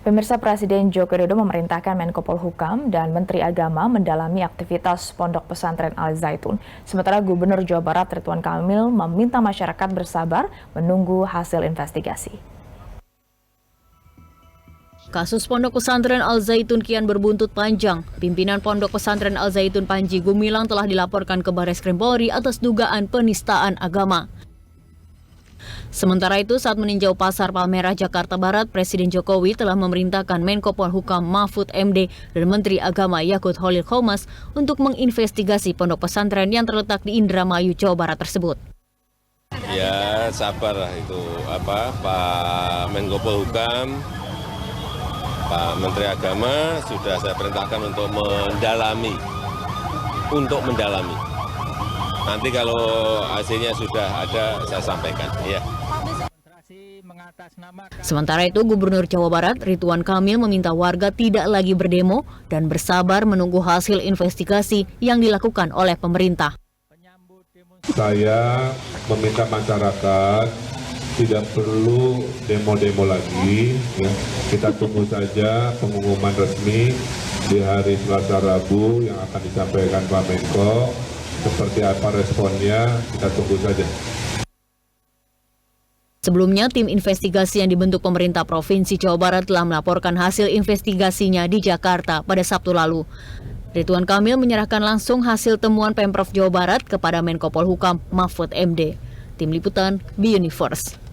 Pemirsa, Presiden Joko Widodo memerintahkan Menko Polhukam dan Menteri Agama mendalami aktivitas Pondok Pesantren Al Zaitun. Sementara Gubernur Jawa Barat Ridwan Kamil meminta masyarakat bersabar menunggu hasil investigasi. Kasus Pondok Pesantren Al Zaitun kian berbuntut panjang. Pimpinan Pondok Pesantren Al Zaitun Panji Gumilang telah dilaporkan ke Barreskrim Polri atas dugaan penistaan agama. Sementara itu, saat meninjau Pasar Palmerah, Jakarta Barat, Presiden Jokowi telah memerintahkan Menko Polhukam Mahfud MD dan Menteri Agama Yakut Khalil Qomas untuk menginvestigasi pondok pesantren yang terletak di Indramayu, Jawa Barat tersebut. Ya, sabar lah itu Pak Menko Polhukam, Pak Menteri Agama sudah saya perintahkan untuk mendalami. Nanti kalau hasilnya sudah ada, saya sampaikan. Ya. Sementara itu, Gubernur Jawa Barat Ridwan Kamil meminta warga tidak lagi berdemo dan bersabar menunggu hasil investigasi yang dilakukan oleh pemerintah. Saya meminta masyarakat tidak perlu demo-demo lagi. Ya. Kita tunggu saja pengumuman resmi di hari Selasa Rabu yang akan disampaikan Pak Menko. Seperti apa responnya, kita tunggu saja. Sebelumnya, tim investigasi yang dibentuk pemerintah Provinsi Jawa Barat telah melaporkan hasil investigasinya di Jakarta pada Sabtu lalu. Ridwan Kamil menyerahkan langsung hasil temuan Pemprov Jawa Barat kepada Menko Polhukam Mahfud MD. Tim Liputan, B-Universe.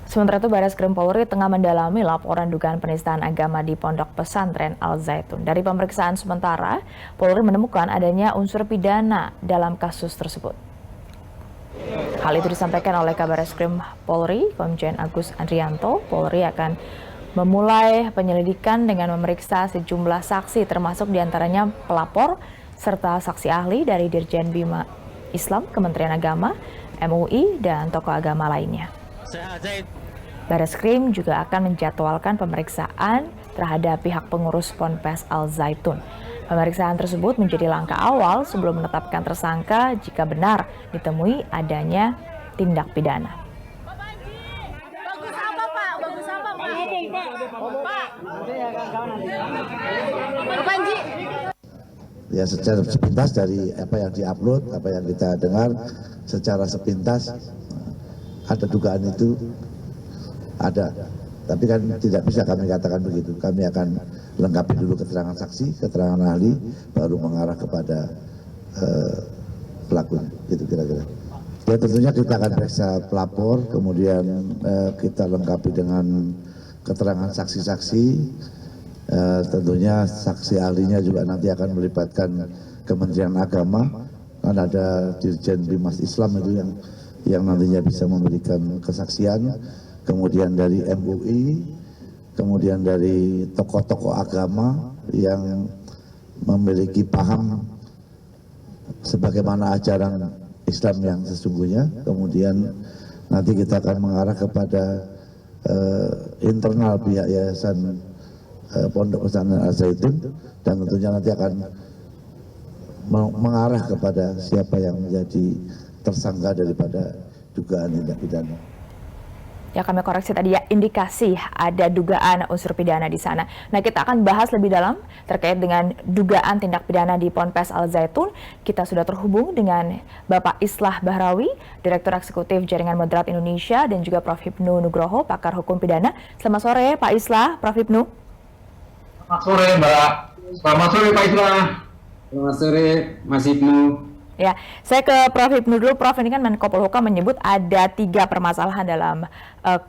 Sementara itu, Barreskrim Polri tengah mendalami laporan dugaan penistaan agama di Pondok Pesantren Al Zaitun. Dari pemeriksaan sementara, Polri menemukan adanya unsur pidana dalam kasus tersebut. Hal itu disampaikan oleh Kabarreskrim Polri, Komjen Agus Andrianto. Polri akan memulai penyelidikan dengan memeriksa sejumlah saksi, termasuk diantaranya pelapor serta saksi ahli dari Dirjen Bima Islam, Kementerian Agama, MUI, dan tokoh agama lainnya. Barreskrim juga akan menjadwalkan pemeriksaan terhadap pihak pengurus Ponpes Al Zaitun. Pemeriksaan tersebut menjadi langkah awal sebelum menetapkan tersangka jika benar ditemui adanya tindak pidana. Ya, secara sepintas dari apa yang diupload, apa yang kita dengar, secara sepintas ada dugaan itu. Ada, tapi kan tidak bisa kami katakan begitu. Kami akan lengkapi dulu keterangan saksi, keterangan ahli, baru mengarah kepada pelakunya, gitu kira-kira. Ya, tentunya kita akan periksa pelapor, kemudian kita lengkapi dengan keterangan saksi-saksi. Tentunya saksi ahlinya juga nanti akan melibatkan Kementerian Agama, kan ada Dirjen Bimas Islam itu yang nantinya bisa memberikan kesaksian. Kemudian dari MUI, kemudian dari tokoh-tokoh agama yang memiliki paham sebagaimana ajaran Islam yang sesungguhnya. Kemudian nanti kita akan mengarah kepada internal pihak Yayasan Pondok Pesantren Al Zaitun, dan tentunya nanti akan mengarah kepada siapa yang menjadi tersangka daripada dugaan tindak pidana. Ya, kami koreksi tadi ya, indikasi ada dugaan unsur pidana di sana. Nah, kita akan bahas lebih dalam terkait dengan dugaan tindak pidana di Ponpes Al Zaitun. Kita sudah terhubung dengan Bapak Islah Bahrawi, Direktur Eksekutif Jaringan Moderat Indonesia, dan juga Prof. Hipnu Nugroho, pakar hukum pidana. Selamat sore Pak Islah, Prof. Hipnu. Selamat sore Mbak. Selamat sore Pak Islah. Selamat sore Mas Hipnu. Ya, saya ke Prof. Hipnu dulu. Prof, ini kan Menko Polhukam menyebut ada 3 permasalahan dalam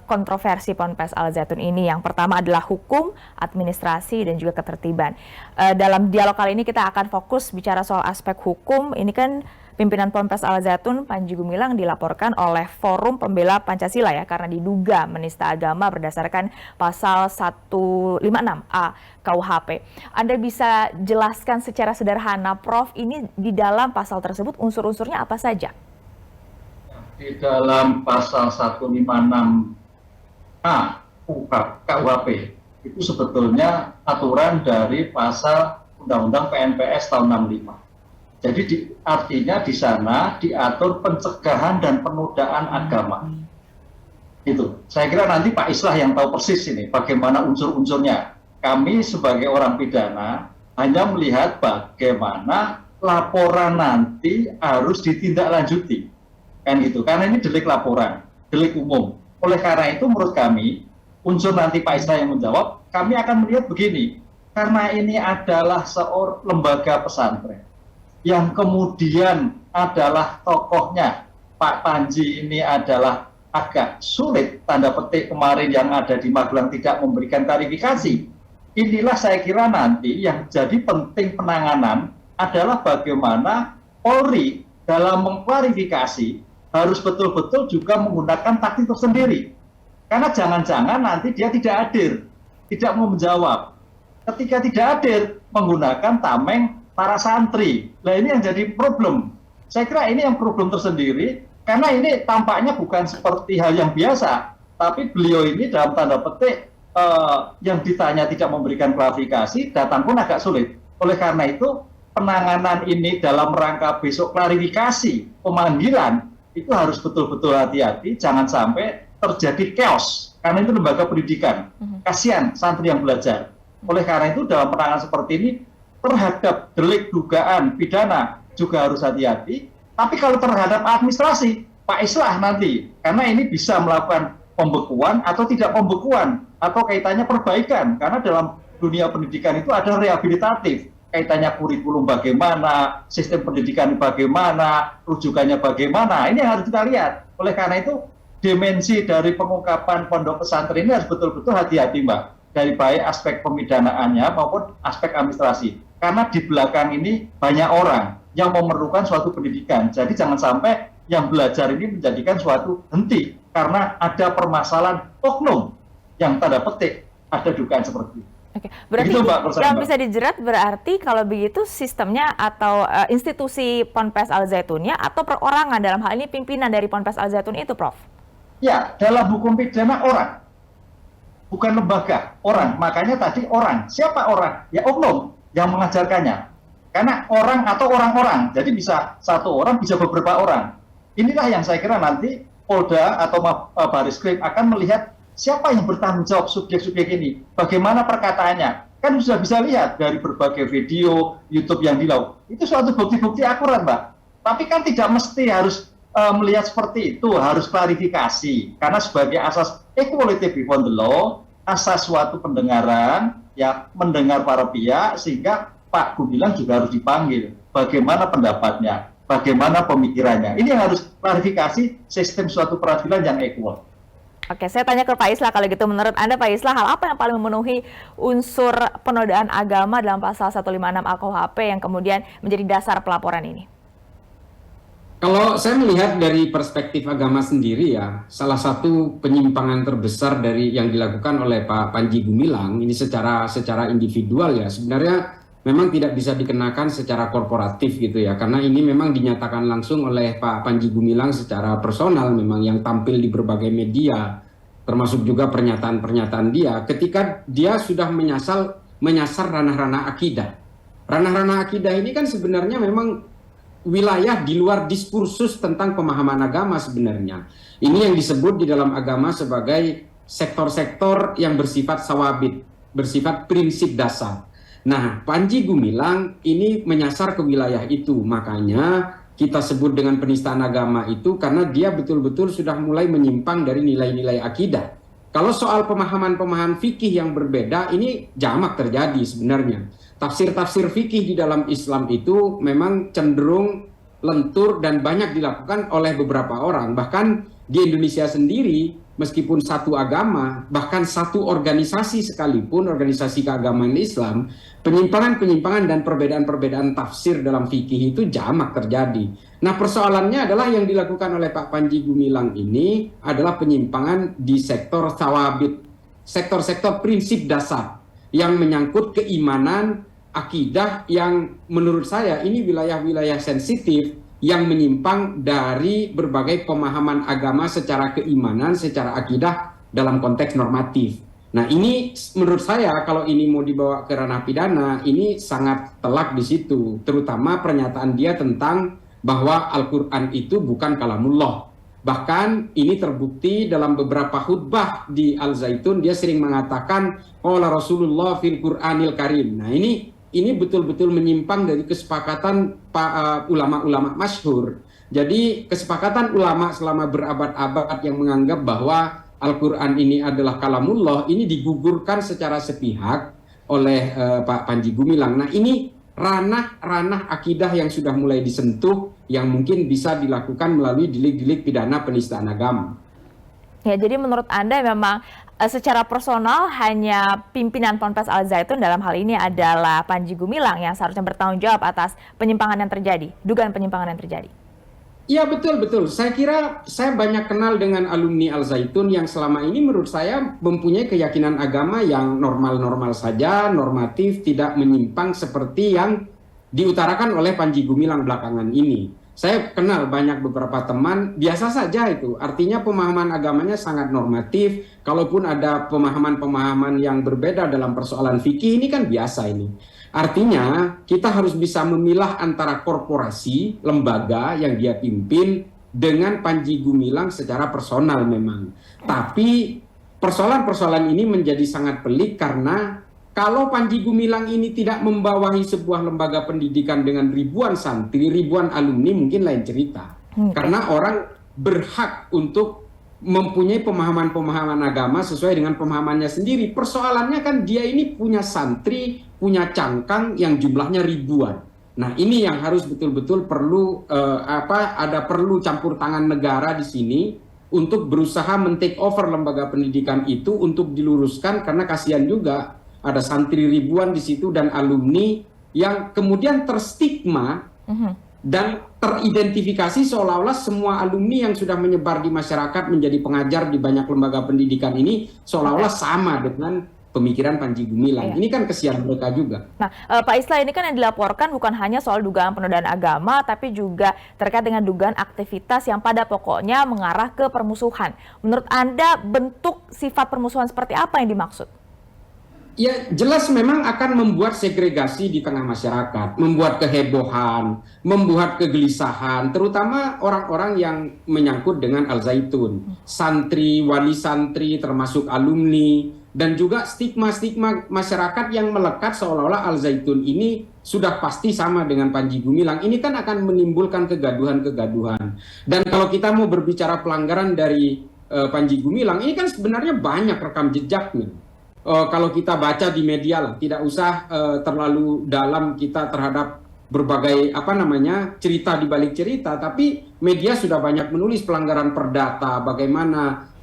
kontroversi Ponpes Al Zaitun ini. Yang pertama adalah hukum, administrasi, dan juga ketertiban. Dalam dialog kali ini kita akan fokus bicara soal aspek hukum. Ini kan pimpinan Ponpes Al Zaitun Panji Gumilang dilaporkan oleh Forum Pembela Pancasila ya, karena diduga menista agama berdasarkan pasal 156A KUHP. Anda bisa jelaskan secara sederhana, Prof, ini di dalam pasal tersebut unsur-unsurnya apa saja? Di dalam pasal 156A KUHP itu sebetulnya aturan dari pasal Undang-Undang PNPS tahun 65. Jadi artinya di sana diatur pencegahan dan penodaan agama. Itu. Saya kira nanti Pak Islah yang tahu persis ini bagaimana unsur-unsurnya. Kami sebagai orang pidana hanya melihat bagaimana laporan nanti harus ditindaklanjuti. Kan gitu. Karena ini delik laporan, delik umum. Oleh karena itu menurut kami, unsur nanti Pak Islah yang menjawab, kami akan melihat begini. Karena ini adalah seorang lembaga pesantren yang kemudian adalah tokohnya Pak Panji ini adalah agak sulit, tanda petik kemarin yang ada di Magelang tidak memberikan klarifikasi. Inilah saya kira nanti yang jadi penting penanganan adalah bagaimana Polri dalam mengklarifikasi harus betul-betul juga menggunakan taktik tersendiri. Karena jangan-jangan nanti dia tidak hadir, tidak mau menjawab. Ketika tidak hadir, menggunakan tameng para santri. Nah ini yang jadi problem. Saya kira ini yang problem tersendiri, karena ini tampaknya bukan seperti hal yang biasa, tapi beliau ini dalam tanda petik yang ditanya tidak memberikan klarifikasi, datang pun agak sulit. Oleh karena itu, penanganan ini dalam rangka besok klarifikasi, pemanggilan, itu harus betul-betul hati-hati, jangan sampai terjadi chaos, karena itu lembaga pendidikan. Kasihan santri yang belajar. Oleh karena itu, dalam penanganan seperti ini, terhadap delik dugaan pidana juga harus hati-hati. Tapi kalau terhadap administrasi, Pak Islah nanti, karena ini bisa melakukan pembekuan atau tidak pembekuan, atau kaitannya perbaikan, karena dalam dunia pendidikan itu ada rehabilitatif, kaitannya kurikulum bagaimana, sistem pendidikan bagaimana, rujukannya bagaimana, ini yang harus kita lihat. Oleh karena itu, dimensi dari pengungkapan pondok pesantren ini harus betul-betul hati-hati, Mbak, dari baik aspek pemidanaannya maupun aspek administrasi. Karena di belakang ini banyak orang yang memerlukan suatu pendidikan. Jadi jangan sampai yang belajar ini menjadikan suatu henti karena ada permasalahan oknum yang tanda petik ada dugaan seperti itu. Oke, berarti begitu, Mbak, yang bisa dijerat berarti kalau begitu sistemnya atau institusi Ponpes Al Zaitunnya atau perorangan, dalam hal ini pimpinan dari Ponpes Al Zaitun itu, Prof? Ya, dalam hukum pidana orang, bukan lembaga, orang. Makanya tadi orang. Siapa orang? Ya oknum yang mengajarkannya. Karena orang atau orang-orang, jadi bisa satu orang, bisa beberapa orang. Inilah yang saya kira nanti Polda atau Baris-Krim akan melihat siapa yang bertanggung jawab subjek-subjek ini, bagaimana perkataannya. Kan sudah bisa lihat dari berbagai video YouTube yang dilakukan. Itu suatu bukti-bukti akurat, Mbak. Tapi kan tidak mesti harus melihat seperti itu, harus klarifikasi. Karena sebagai asas equality before the law, asas suatu pendengaran, ya mendengar para pihak, sehingga Pak Gumilang juga harus dipanggil. Bagaimana pendapatnya, bagaimana pemikirannya. Ini yang harus klarifikasi sistem suatu peradilan yang equal. Oke, saya tanya ke Pak Islah kalau gitu. Menurut Anda, Pak Islah, hal apa yang paling memenuhi unsur penodaan agama dalam pasal 156 AKUHP yang kemudian menjadi dasar pelaporan ini? Kalau saya melihat dari perspektif agama sendiri ya, salah satu penyimpangan terbesar dari yang dilakukan oleh Pak Panji Gumilang ini secara individual ya, sebenarnya memang tidak bisa dikenakan secara korporatif gitu ya, karena ini memang dinyatakan langsung oleh Pak Panji Gumilang secara personal, memang yang tampil di berbagai media, termasuk juga pernyataan-pernyataan dia ketika dia sudah menyasar ranah-ranah akidah. Ranah-ranah akidah ini kan sebenarnya memang wilayah di luar diskursus tentang pemahaman agama sebenarnya. Ini yang disebut di dalam agama sebagai sektor-sektor yang bersifat sawabit, bersifat prinsip dasar. Nah, Panji Gumilang ini menyasar ke wilayah itu, makanya kita sebut dengan penistaan agama itu karena dia betul-betul sudah mulai menyimpang dari nilai-nilai akidah. Kalau soal pemahaman-pemahaman fikih yang berbeda, ini jamak terjadi sebenarnya. Tafsir-tafsir fikih di dalam Islam itu memang cenderung lentur dan banyak dilakukan oleh beberapa orang. Bahkan di Indonesia sendiri, meskipun satu agama, bahkan satu organisasi sekalipun, organisasi keagamaan Islam, penyimpangan-penyimpangan dan perbedaan-perbedaan tafsir dalam fikih itu jamak terjadi. Nah, persoalannya adalah yang dilakukan oleh Pak Panji Gumilang ini adalah penyimpangan di sektor sawabit, sektor-sektor prinsip dasar yang menyangkut keimanan, akidah yang menurut saya ini wilayah-wilayah sensitif yang menyimpang dari berbagai pemahaman agama secara keimanan, secara akidah dalam konteks normatif. Nah, ini menurut saya kalau ini mau dibawa ke ranah pidana, ini sangat telak di situ, terutama pernyataan dia tentang bahwa Al-Quran itu bukan kalamullah. Bahkan ini terbukti dalam beberapa khutbah di Al Zaitun, dia sering mengatakan qala Rasulullah fil Qur'anil Karim. Nah, ini betul-betul menyimpang dari kesepakatan ulama-ulama masyhur. Jadi kesepakatan ulama selama berabad-abad yang menganggap bahwa Al-Quran ini adalah kalamullah, ini digugurkan secara sepihak oleh Pak Panji Gumilang. Nah, ini ranah akidah yang sudah mulai disentuh, yang mungkin bisa dilakukan melalui delik-delik pidana penistaan agama. Ya, jadi menurut Anda memang secara personal hanya pimpinan Ponpes Al Zaitun dalam hal ini adalah Panji Gumilang yang seharusnya bertanggung jawab atas penyimpangan yang terjadi, dugaan penyimpangan yang terjadi? Iya, betul. Saya kira saya banyak kenal dengan alumni Al Zaitun yang selama ini menurut saya mempunyai keyakinan agama yang normal-normal saja, normatif, tidak menyimpang seperti yang diutarakan oleh Panji Gumilang belakangan ini. Saya kenal banyak beberapa teman, biasa saja itu. Artinya pemahaman agamanya sangat normatif. Kalaupun ada pemahaman-pemahaman yang berbeda dalam persoalan fikih, ini kan biasa ini. Artinya kita harus bisa memilah antara korporasi, lembaga yang dia pimpin dengan Panji Gumilang secara personal memang. Tapi persoalan-persoalan ini menjadi sangat pelik karena kalau Panji Gumilang ini tidak membawahi sebuah lembaga pendidikan dengan ribuan santri, ribuan alumni, mungkin lain cerita. Karena orang berhak untuk mempunyai pemahaman-pemahaman agama sesuai dengan pemahamannya sendiri. Persoalannya kan dia ini punya santri, punya cangkang yang jumlahnya ribuan. Nah, ini yang harus betul-betul perlu perlu campur tangan negara di sini untuk berusaha men-take over lembaga pendidikan itu untuk diluruskan, karena kasihan juga ada santri ribuan di situ dan alumni yang kemudian terstigma dan teridentifikasi seolah-olah semua alumni yang sudah menyebar di masyarakat menjadi pengajar di banyak lembaga pendidikan ini seolah-olah sama dengan pemikiran Panji Gumilang. Ini kan kesian mereka juga. Nah, Pak Islah, ini kan yang dilaporkan bukan hanya soal dugaan penodaan agama, tapi juga terkait dengan dugaan aktivitas yang pada pokoknya mengarah ke permusuhan. Menurut Anda, bentuk sifat permusuhan seperti apa yang dimaksud? Ya, jelas memang akan membuat segregasi di tengah masyarakat, membuat kehebohan, membuat kegelisahan, terutama orang-orang yang menyangkut dengan Al Zaitun. Santri, wali santri, termasuk alumni, dan juga stigma-stigma masyarakat yang melekat seolah-olah Al Zaitun ini sudah pasti sama dengan Panji Gumilang. Ini kan akan menimbulkan kegaduhan-kegaduhan. Dan kalau kita mau berbicara pelanggaran dari Panji Gumilang, ini kan sebenarnya banyak rekam jejaknya. Kalau kita baca di media lah, tidak usah terlalu dalam kita terhadap berbagai cerita di balik cerita, tapi media sudah banyak menulis pelanggaran perdata, bagaimana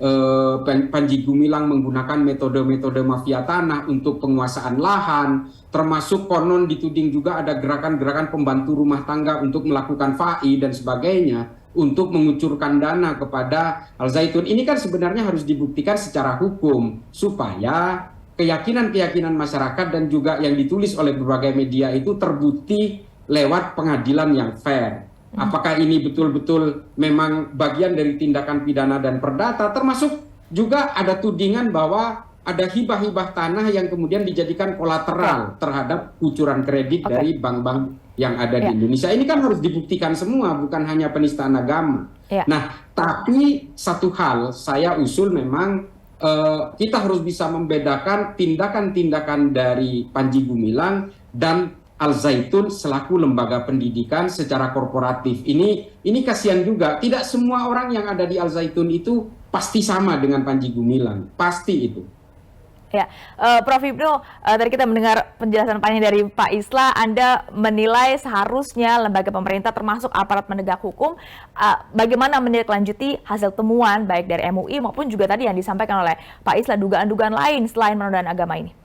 Panji Gumilang menggunakan metode-metode mafia tanah untuk penguasaan lahan, termasuk konon dituding juga ada gerakan-gerakan pembantu rumah tangga untuk melakukan FAI dan sebagainya untuk mengucurkan dana kepada Al Zaitun. Ini kan sebenarnya harus dibuktikan secara hukum supaya keyakinan-keyakinan masyarakat dan juga yang ditulis oleh berbagai media itu terbukti lewat pengadilan yang fair. Apakah ini betul-betul memang bagian dari tindakan pidana dan perdata, termasuk juga ada tudingan bahwa ada hibah-hibah tanah yang kemudian dijadikan kolateral terhadap kucuran kredit dari bank-bank yang ada di Indonesia. Ini kan harus dibuktikan semua, bukan hanya penistaan agama. Nah, tapi satu hal saya usul memang kita harus bisa membedakan tindakan-tindakan dari Panji Gumilang dan Al Zaitun selaku lembaga pendidikan secara korporatif. Ini kasihan juga. Tidak semua orang yang ada di Al Zaitun itu pasti sama dengan Panji Gumilang. Pasti itu. Ya, Prof. Hipnu, tadi kita mendengar penjelasan panjang dari Pak Islah. Anda menilai seharusnya lembaga pemerintah termasuk aparat penegak hukum bagaimana menindaklanjuti hasil temuan baik dari MUI maupun juga tadi yang disampaikan oleh Pak Islah, dugaan-dugaan lain selain penodaan agama ini.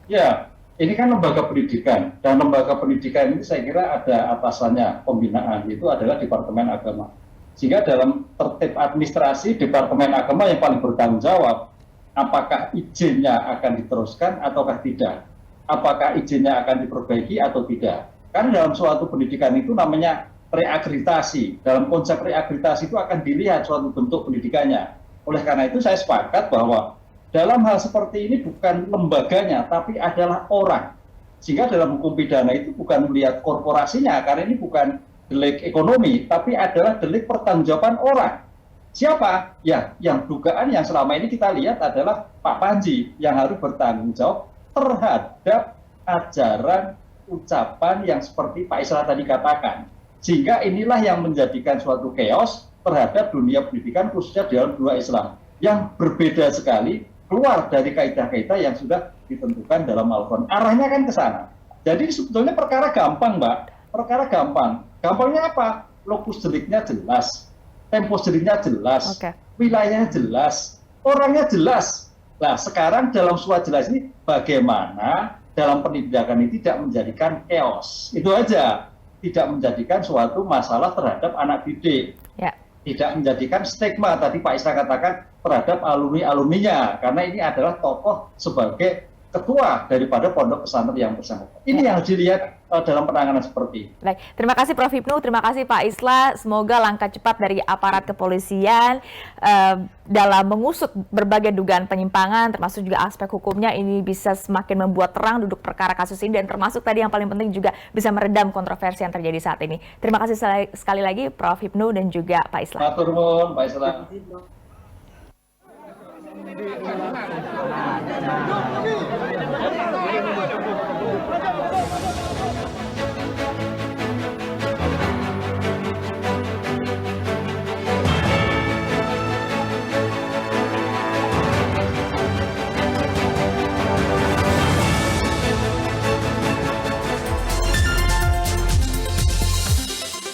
Ya, ini kan lembaga pendidikan, dan lembaga pendidikan ini saya kira ada atasannya pembinaan, itu adalah Departemen Agama. Sehingga dalam tertib administrasi Departemen Agama yang paling bertanggung jawab apakah izinnya akan diteruskan ataukah tidak, apakah izinnya akan diperbaiki atau tidak. Karena dalam suatu pendidikan itu namanya reakreditasi. Dalam konsep reakreditasi itu akan dilihat suatu bentuk pendidikannya. Oleh karena itu saya sepakat bahwa dalam hal seperti ini bukan lembaganya, tapi adalah orang. Sehingga dalam hukum pidana itu bukan melihat korporasinya, karena ini bukan delik ekonomi, tapi adalah delik pertanggungjawaban orang. Siapa? Ya, yang dugaan yang selama ini kita lihat adalah Pak Panji yang harus bertanggung jawab terhadap ajaran ucapan yang seperti Pak Islah tadi katakan. Sehingga inilah yang menjadikan suatu chaos terhadap dunia pendidikan khususnya dalam dua Islam yang berbeda sekali, keluar dari kaidah-kaidah yang sudah ditentukan dalam Al-Quran. Arahnya kan ke sana. Jadi sebetulnya perkara gampang, Mbak. Perkara gampang. Gampangnya apa? Lokus deliknya jelas. Tempus deliknya jelas, wilayahnya jelas, orangnya jelas. Nah, sekarang dalam surat jelas ini bagaimana dalam penindakan ini tidak menjadikan chaos. Itu aja. Tidak menjadikan suatu masalah terhadap anak didik. Ya. Tidak menjadikan stigma tadi Pak Islah katakan terhadap alumni-alumninya. Karena ini adalah tokoh sebagai ketua daripada pondok pesantren yang bersangkutan. Ini yang harus dilihat dalam penanganan seperti ini. Baik, terima kasih Prof. Hipnu, terima kasih Pak Islah. Semoga langkah cepat dari aparat kepolisian dalam mengusut berbagai dugaan penyimpangan, termasuk juga aspek hukumnya, ini bisa semakin membuat terang duduk perkara kasus ini, dan termasuk tadi yang paling penting juga bisa meredam kontroversi yang terjadi saat ini. Terima kasih sekali lagi Prof. Hipnu dan juga Pak Islah. Matur nuwun, Pak Islah. Thank you.